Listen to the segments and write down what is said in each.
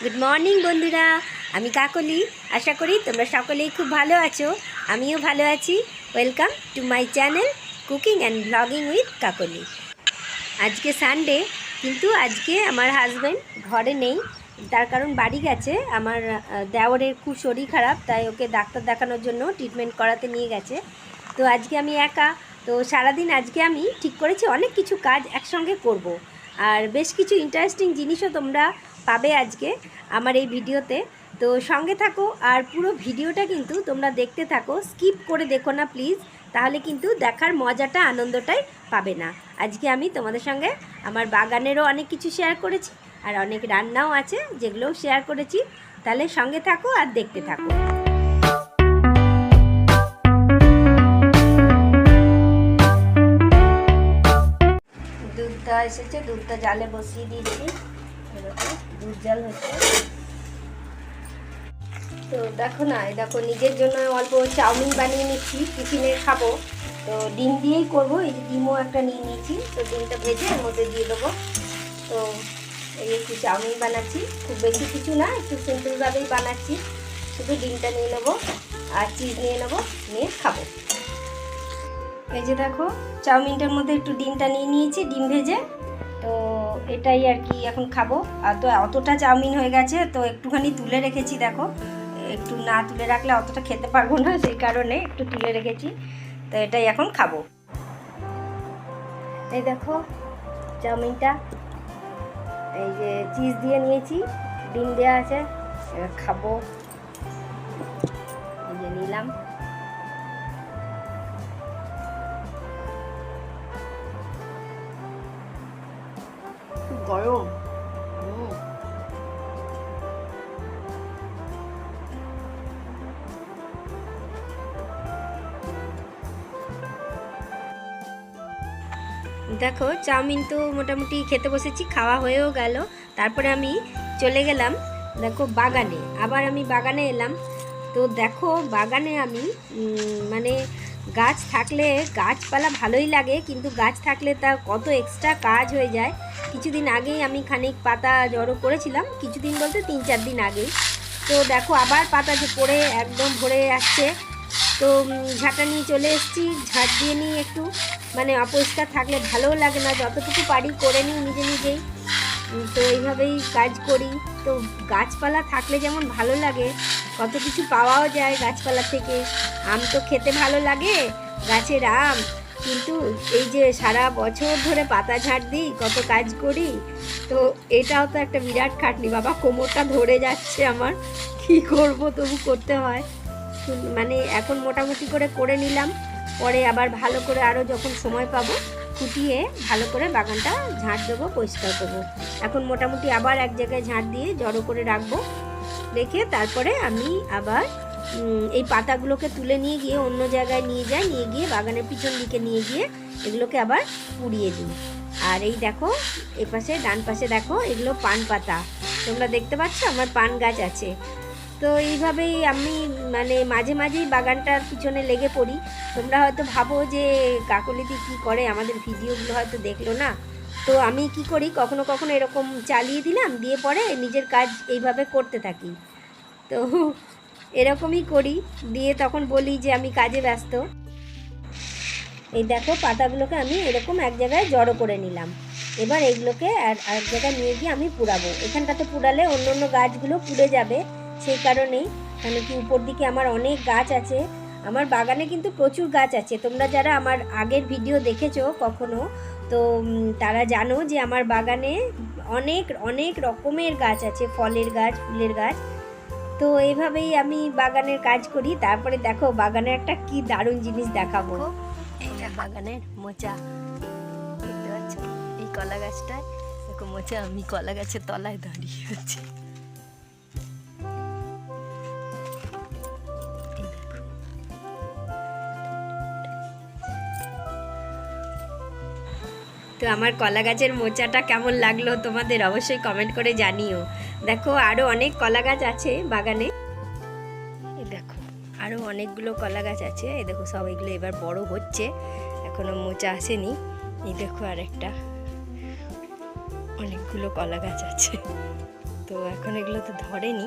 Good morning বন্ধুরা, আমি কাকলি। আশা করি তোমরা সকলেই খুব ভালো আছো, আমিও ভালো আছি। Welcome to my channel cooking and blogging with Kakoli. আজকে সানডে, কিন্তু আজকে আমার হাজব্যান্ড ঘরে নেই। তার কারণ বাড়ি গেছে। আমার দেওরের খুব শরীর খারাপ, তাই ওকে ডাক্তার দেখানোর জন্য ট্রিটমেন্ট করাতে নিয়ে গেছে। তো আজকে আমি একা। তো সারাদিন আজকে আমি ঠিক করেছি অনেক কিছু কাজ একসঙ্গে করব। আর বেশ কিছু ইন্টারেস্টিং জিনিসও তোমরা পাবে আজকে আমার এই ভিডিওতে। তো সঙ্গে থাকো, আর পুরো ভিডিওটা কিন্তু তোমরা দেখতে থাকো, স্কিপ করে দেখো না প্লিজ, তাহলে কিন্তু দেখার মজাটা আনন্দটাই পাবে না। আজকে আমি তোমাদের সঙ্গে আমার বাগানেরও অনেক কিছু শেয়ার করেছি, আর অনেক রান্নাও আছে যেগুলোও শেয়ার করেছি। তাহলে সঙ্গে থাকো আর দেখতে থাকো। দুধটা এসেছে, দুধটা জালে বসিয়ে দিয়েছি। দুধ জাল হচ্ছে। তো দেখো না, দেখো নিজের জন্য অল্প চাউমিন বানিয়ে নিচ্ছি, টিফিনে খাবো। তো ডিম দিয়েই করবো। এই যে ডিমও একটা নিয়ে নিয়েছি, তো ডিমটা ভেজে এর মধ্যে দিয়ে দেবো। তো এই একটু চাউমিন বানাচ্ছি, খুব বেশি কিছু না, একটু সিম্পলভাবেই বানাচ্ছি। শুধু ডিমটা নিয়ে নেবো আর চিজ নিয়ে নেবো, নিয়ে খাবো। এই যে দেখো, চাউমিনটার মধ্যে একটু ডিমটা নিয়ে নিয়েছি, ডিম ভেজে। তো এটাই আর কি এখন খাবো। আর তো অতটা চাউমিন হয়ে গেছে, তো একটুখানি তুলে রেখেছি। দেখো, একটু না তুলে রাখলে অতটা খেতে পারবো না, সেই কারণে একটু তুলে রেখেছি। তো এটাই এখন খাবো। এই দেখো চাউমিনটা, এই যে চিজ দিয়ে নিয়েছি, ডিম দেওয়া আছে, এবার খাবো। এই যে নিলাম। খুব গরম। দেখো চাউমিন তো মোটামুটি খেতে বসেছি, খাওয়া হয়েও গেল। তারপরে আমি চলে গেলাম দেখো বাগানে। আবার আমি বাগানে এলাম। তো দেখো বাগানে আমি মানে গাছ থাকলে, গাছপালা ভালোই লাগে, কিন্তু গাছ থাকলে তার কত এক্সট্রা কাজ হয়ে যায়। কিছুদিন আগেই আমি খানিক পাতা জড়ো করেছিলাম, কিছুদিন বলতে 3-4 দিন আগেই। তো দেখো আবার পাতা যে পড়ে একদম ভরে যাচ্ছে। তো ঝাঁটা নিয়ে চলে এসেছি, ঝাঁট দিয়ে নিই একটু। মানে অপরিষ্কার থাকলে ভালোও লাগে না, যতটুকু পারি করে নিই নিজে নিজেই। তো এইভাবেই কাজ করি। তো গাছপালা থাকলে যেমন ভালো লাগে, কত কিছু পাওয়াও যায় গাছপালা থেকে। আম তো খেতে ভালো লাগে, গাছের আম। কিন্তু এই যে সারা বছর ধরে পাতা ঝাড় দিই, কত কাজ করি, তো এটাও তো একটা বিরাট খাটনি। বাবা কোমরটা ধরে যাচ্ছে আমার, কি করব, তবু করতে হয়। মানে এখন মোটামুটি করে নিলাম, পরে আবার ভালো করে আরও যখন সময় পাবো খুঁটিয়ে ভালো করে বাগানটা ঝাঁট দেবো, পরিষ্কার করবো। এখন মোটামুটি আবার এক জায়গায় ঝাঁট দিয়ে জড়ো করে রাখবো, রেখে তারপরে আমি আবার এই পাতাগুলোকে তুলে নিয়ে গিয়ে অন্য জায়গায় নিয়ে যাই, নিয়ে গিয়ে বাগানের পিছন দিকে নিয়ে গিয়ে এগুলোকে আবার পুড়িয়ে দিই। আর এই দেখো এই পাশে, ডান পাশে দেখো, এগুলো পান পাতা। তোমরা দেখতে পাচ্ছ আমার পান গাছ আছে। তো এইভাবেই আমি মানে মাঝে মাঝেই বাগানটার পিছনে লেগে পড়ি। তোমরা হয়তো ভাবো যে কাকলিদি কী করে, আমাদের ভিডিওগুলো হয়তো দেখলো না। তো আমি কি করি, কখনো কখনো এরকম চালিয়ে দিলাম, দিয়ে পরে নিজের কাজ এইভাবে করতে থাকি। তো এরকমই করি, দিয়ে তখন বলি যে আমি কাজে ব্যস্ত। এই দেখো পাতাগুলোকে আমি এরকম এক জায়গায় জড়ো করে নিলাম। এবার এইগুলোকে এক জায়গায় নিয়ে গিয়ে আমি পুড়াবো। এখানটাতে পুড়ালে অন্য অন্য গাছগুলো পুড়ে যাবে, সেই কারণেই। কেন কি উপর দিকে আমার অনেক গাছ আছে। আমার বাগানে কিন্তু প্রচুর গাছ আছে। তোমরা যারা আমার আগের ভিডিও দেখেছো কখনো, তো তারা জানো যে আমার বাগানে অনেক অনেক রকমের গাছ আছে, ফলের গাছ, ফুলের গাছ। তো এইভাবেই আমি বাগানের কাজ করি। তারপরে দেখো বাগানে একটা কি দারুণ জিনিস দেখাবো। এইটা বাগানের মোচা, দেখতে পাচ্ছ? এই কলা গাছটায় দেখো মোচা, আমি কলা গাছের তলায় দাঁড়িয়ে আছি। তো আমার কলা গাছের মোচাটা কেমন লাগলো তোমাদের অবশ্যই কমেন্ট করে জানিও। দেখো আরও অনেক কলা গাছ আছে বাগানে। এই দেখো আরও অনেকগুলো কলা গাছ আছে। এই দেখো সব এগুলো এবার বড় হচ্ছে, এখনো মোচা আসেনি। এই দেখো আরেকটা, অনেকগুলো কলা গাছ আছে। তো এখন এগুলো তো ধরেনি,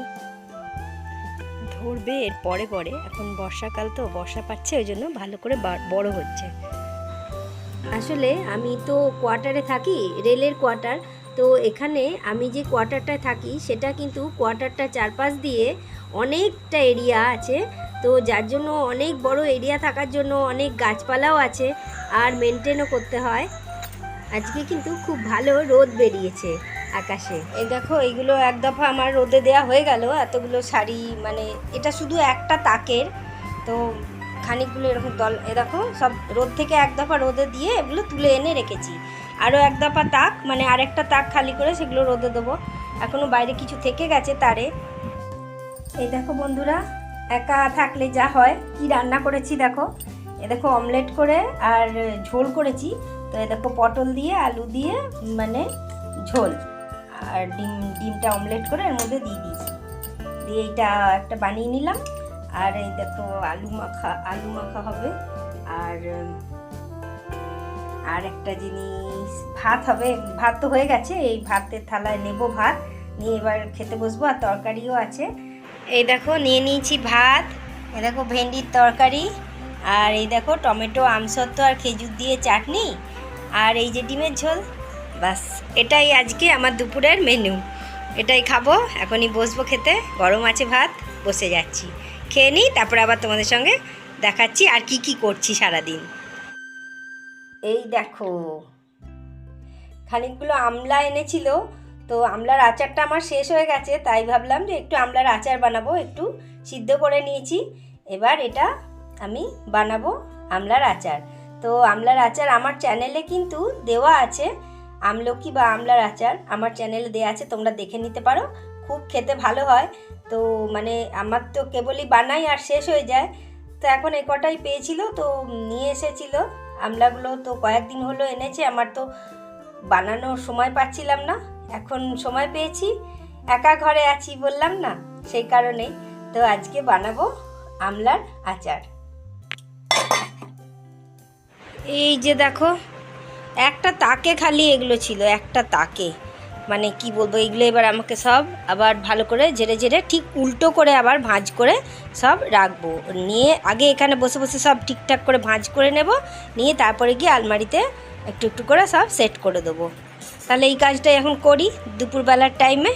ধরবে এর পরে পরে। এখন বর্ষাকাল তো, বর্ষা পাচ্ছে, ওই জন্য ভালো করে বড় হচ্ছে। আসলে আমি তো কোয়ার্টারে থাকি, রেলের কোয়ার্টার। তো এখানে আমি যে কোয়ার্টারটায় থাকি সেটা কিন্তু কোয়ার্টারটা চারপাশ দিয়ে অনেকটা এরিয়া আছে। তো যার জন্য অনেক বড় এরিয়া থাকার জন্য অনেক গাছপালাও আছে, আর মেনটেনও করতে হয়। আজকে কিন্তু খুব ভালো রোদ বেরিয়েছে আকাশে। এই দেখো, এইগুলো এক দফা আমার রোদে দেয়া হয়ে গেল। এতগুলো শাড়ি, মানে এটা শুধু একটা তাকের, তো খানিকগুলো এরকম দল, এ দেখো সব রোদ থেকে এক দফা রোদে দিয়ে এগুলো তুলে এনে রেখেছি। আরও এক দফা তাক, মানে আরেকটা তাক খালি করে সেগুলো রোদে দেবো। এখনও বাইরে কিছু থেকে গেছে তারে। এই দেখো বন্ধুরা, একা থাকলে যা হয়, কি রান্না করেছি দেখো। এ দেখো অমলেট করে আর ঝোল করেছি। তো এ দেখো পটল দিয়ে আলু দিয়ে মানে ঝোল, আর ডিমটা অমলেট করে এর মধ্যে দিয়ে দিয়েছি, দিয়ে এইটা একটা বানিয়ে নিলাম। আর এই দেখো আলু মাখা হবে। আর একটা জিনিস, ভাত হবে। ভাত তো হয়ে গেছে, এই ভাতের থালায় নেবো ভাত নিয়ে, এবার খেতে বসবো। আর তরকারিও আছে। এই দেখো নিয়ে নিয়েছি ভাত, এই দেখো ভেন্ডির তরকারি, আর এই দেখো টমেটো, আমসত্ত্ব আর খেজুর দিয়ে চাটনি, আর এই যে ডিমের ঝোল। বাস, এটাই আজকে আমার দুপুরের মেনু। এটাই খাবো, এখনই বসবো খেতে। গরম আছে ভাত, বসে যাচ্ছি, খেয়ে নিই, তারপরে আবার তোমাদের সঙ্গে দেখাচ্ছি আর কি কি করছি সারাদিন। এই দেখো খানিকগুলো আমলা এনেছিল, তো আমলার আচারটা আমার শেষ হয়ে গেছে, তাই ভাবলাম যে একটু আমলার আচার বানাবো। একটু সিদ্ধ করে নিয়েছি, এবার এটা আমি বানাবো আমলার আচার। তো আমলার আচার আমার চ্যানেলে কিন্তু দেওয়া আছে, আমলকি বা আমলার আচার আমার চ্যানেলে দেওয়া আছে, তোমরা দেখে নিতে পারো। খুব খেতে ভালো হয়। তো মানে আমার তো কেবলই বানাই আর শেষ হয়ে যায়, তো এখন এ কটাই পেয়েছিল, তো নিয়ে এসেছিল আমলাগুলো। তো কয়েকদিন হলো এনেছে, আমার তো বানানোর সময় পাচ্ছিলাম না, এখন সময় পেয়েছি। একা ঘরে আছি বললাম না, সেই কারণেই তো আজকে বানাবো আমলার আচার। এই যে দেখো, একটা তাকে খালি এগুলো ছিল, একটা তাকে, মানে কি বলবো, এগুলো এবার আমাকে সব আবার ভালো করে ঝেড়ে ঝেড়ে ঠিক উল্টো করে আবার ভাঁজ করে সব রাখবো। নিয়ে আগে এখানে বসে বসে সব ঠিকঠাক করে ভাঁজ করে নেব, নিয়ে তারপরে গিয়ে আলমারিতে একটু একটু করে সব সেট করে দেবো। তাহলে এই কাজটাই এখন করি দুপুরবেলার টাইমে।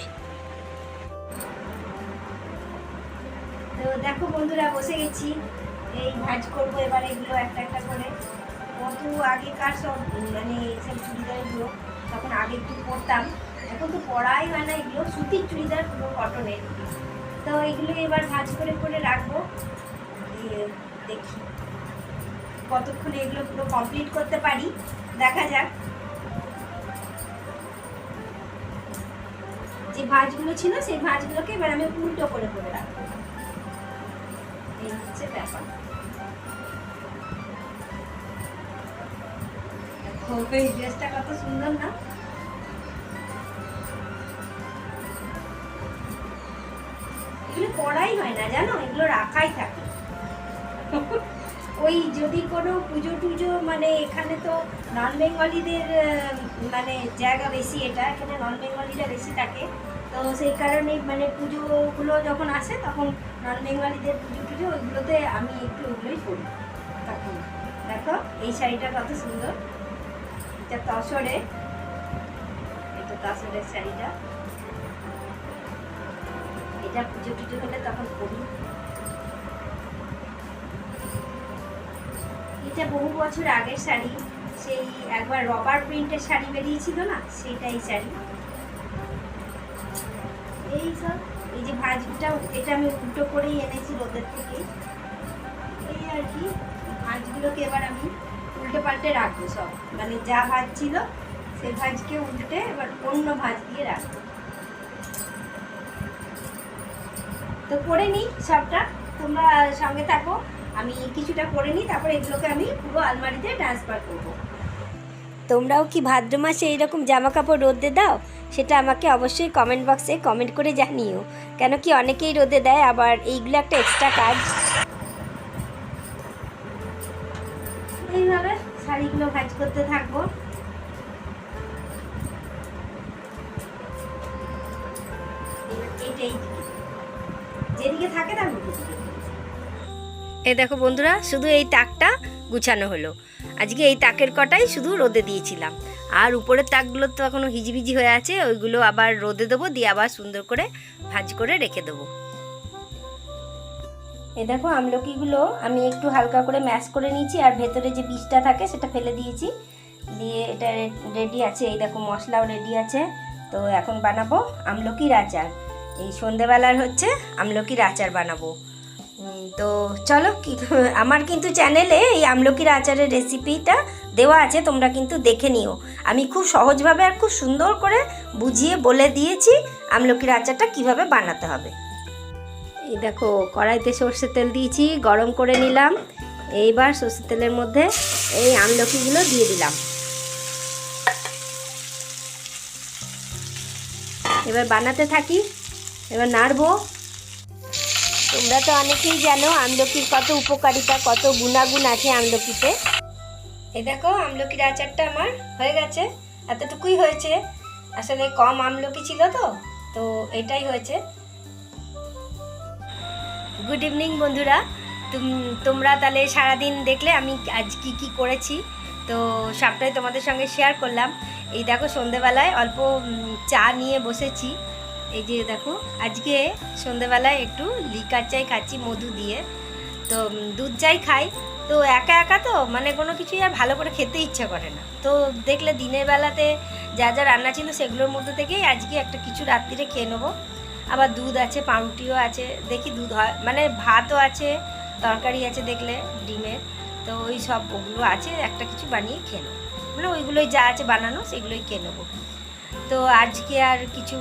তো দেখো বন্ধুরা, বসে গেছি, এই ভাঁজ করবো এবার এগুলো একটা একটা করে। কত আগেকার সব মানে সব চুড়িদারগুলো, তখন আগে একটু পরতাম, এখন তো পরাই হয় না। এগুলো সুতির চুড়িদার, পুরো কটনের। তো এগুলো এবার ভাঁজ করে করে রাখবো, দেখি কতক্ষণে এগুলো পুরো কমপ্লিট করতে পারি, দেখা যাক। যে ভাঁজগুলো ছিল সেই ভাঁজগুলোকে এবার আমি উল্টো করে করে রাখবো, এই হচ্ছে ব্যাপার। এই ড্রেসটা কত সুন্দর না? এগুলো পড়াই হয় না জানো, এগুলো রাখাই থাকে। ওই যদি কোনো পুজো টুজো, মানে এখানে তো নন বেঙ্গলিদের মানে জায়গা বেশি, এটা এখানে নন বেঙ্গলিরা বেশি থাকে, তো সেই কারণে মানে পুজোগুলো যখন আসে তখন নন বেঙ্গলিদের পুজো টুজো ওইগুলোতে আমি একটু ওগুলোই পড়ি। তখন দেখো এই শাড়িটা কত সুন্দর, এটা তসরে, এটা তসরের শাড়িটা, এটা পুজো টুজো হলে তখন পরি। এটা বহু বছর আগের শাড়ি, সেই একবার রবার প্রিন্টের শাড়ি বেরিয়েছিল না, সেইটাই শাড়ি। এই সব এই যে ভাঁজটা, এটা আমি উল্টো করেই এনেছি রোদের থেকে। এই আর কি, ভাঁজগুলোকে এবার আমি উল্টে পাল্টে রাখবো সব, মানে যা ভাঁজ ছিল সেই ভাঁজকে উল্টে এবার অন্য ভাঁজ দিয়ে রাখবো। তো করে নিই সবটা, তোমরা সঙ্গে থাকো, আমি কিছুটা করে নিই, তারপরে এগুলোকে আমি পুরো আলমারিতে ট্রান্সফার করব। তোমরাও কি ভাদ্র মাসে এইরকম জামা কাপড় রোদে দাও? সেটা আমাকে অবশ্যই কমেন্ট বক্সে কমেন্ট করে জানিও, কেন কি অনেকেই রোদে দেয়, আবার এইগুলো একটা এক্সট্রা কাজ। এইভাবে শাড়িগুলো ভাঁজ করতে থাকবো। এই যেদিকে থাকে তার মুখে দিকে। এই দেখো বন্ধুরা, শুধু এই তাকটা গুছানো হলো। আজকে এই তাকের কটাই শুধু রোদে দিয়েছিলাম, আর উপরের তাকগুলো তো এখনও হিজিবিজি হয়ে আছে, ওইগুলো আবার রোদে দেবো, দিয়ে আবার সুন্দর করে ভাজ করে রেখে দেবো। এই দেখো আমলকিগুলো আমি একটু হালকা করে ম্যাশ করে নিয়েছি, আর ভেতরে যে বীজটা থাকে সেটা ফেলে দিয়েছি, দিয়ে এটা রেডি আছে। এই দেখো মশলাও রেডি আছে। তো এখন বানাবো আমলকির আচার। এই সন্ধেবেলার হচ্ছে আমলকির আচার বানাবো। তো চলো, কি আমার কিন্তু চ্যানেলে এই আমলকির আচারের রেসিপিটা দেওয়া আছে, তোমরা কিন্তু দেখে নিও। আমি খুব সহজভাবে আর খুব সুন্দর করে বুঝিয়ে বলে দিয়েছি আমলকির আচারটা কিভাবে বানাতে হবে। এই দেখো কড়াইতে সর্ষের তেল দিয়েছি, গরম করে নিলাম। এইবার সর্ষের তেলের মধ্যে এই আমলকিগুলো দিয়ে দিলাম। এবার বানাতে থাকি, এবার নাড়বো। তোমরা তো অনেকেই জানো আমলকির কত উপকারিতা, কত গুণাগুণ আছে আমলকিতে। এই দেখো আমলকির আচারটা আমার হয়ে গেছে, এতটুকুই হয়েছে। আসলে কম আমলকি ছিল তো তো এটাই হয়েছে। গুড ইভিনিং বন্ধুরা, তোমরা তাহলে সারাদিন দেখলে আমি আজ কি করেছি, তো সবটাই তোমাদের সঙ্গে শেয়ার করলাম। এই দেখো সন্ধেবেলায় অল্প চা নিয়ে বসেছি। এই যে দেখো আজকে সন্ধেবেলায় একটু লিকার চাই খাচ্ছি মধু দিয়ে। তো দুধ চাই খাই, তো একা একা তো মানে কোনো কিছুই আর ভালো করে খেতে ইচ্ছা করে না। তো দেখলে দিনের বেলাতে যা যা রান্না ছিল সেগুলোর মধ্যে থেকেই আজকে একটা কিছু রাত্রিরে খেয়ে নেবো। আবার দুধ আছে, পাউরুটিও আছে, দেখি দুধ হয় মানে ভাতও আছে, তরকারি আছে দেখলে ডিমের। তো ওই সব ওগুলো আছে, একটা কিছু বানিয়ে খেয়ে নেবো, মানে ওইগুলোই যা আছে বানানো সেগুলোই খেয়ে নেবো। তো আজকে আর কিছু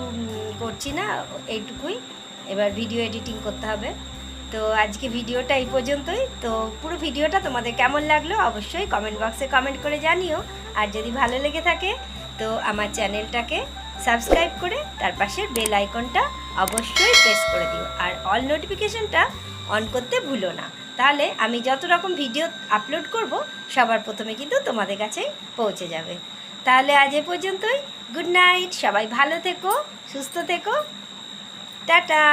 করছি না, এইটুকুই। এবার ভিডিও এডিটিং করতে হবে। তো আজকে ভিডিওটা এই পর্যন্তই। তো পুরো ভিডিওটা তোমাদের কেমন লাগলো অবশ্যই কমেন্ট বক্সে কমেন্ট করে জানিও। আর যদি ভালো লেগে থাকে তো আমার চ্যানেলটাকে সাবস্ক্রাইব করে তার পাশের বেল আইকনটা অবশ্যই প্রেস করে দিও, আর অল নোটিফিকেশনটা অন করতে ভুলো না। তাহলে আমি যত রকম ভিডিও আপলোড করব সবার প্রথমে কিন্তু তোমাদের কাছেই পৌঁছে যাবে। তাহলে আজ এ পর্যন্তই। গুড নাইট, সবাই ভালো থেকো, সুস্থ থেকো, টাটা।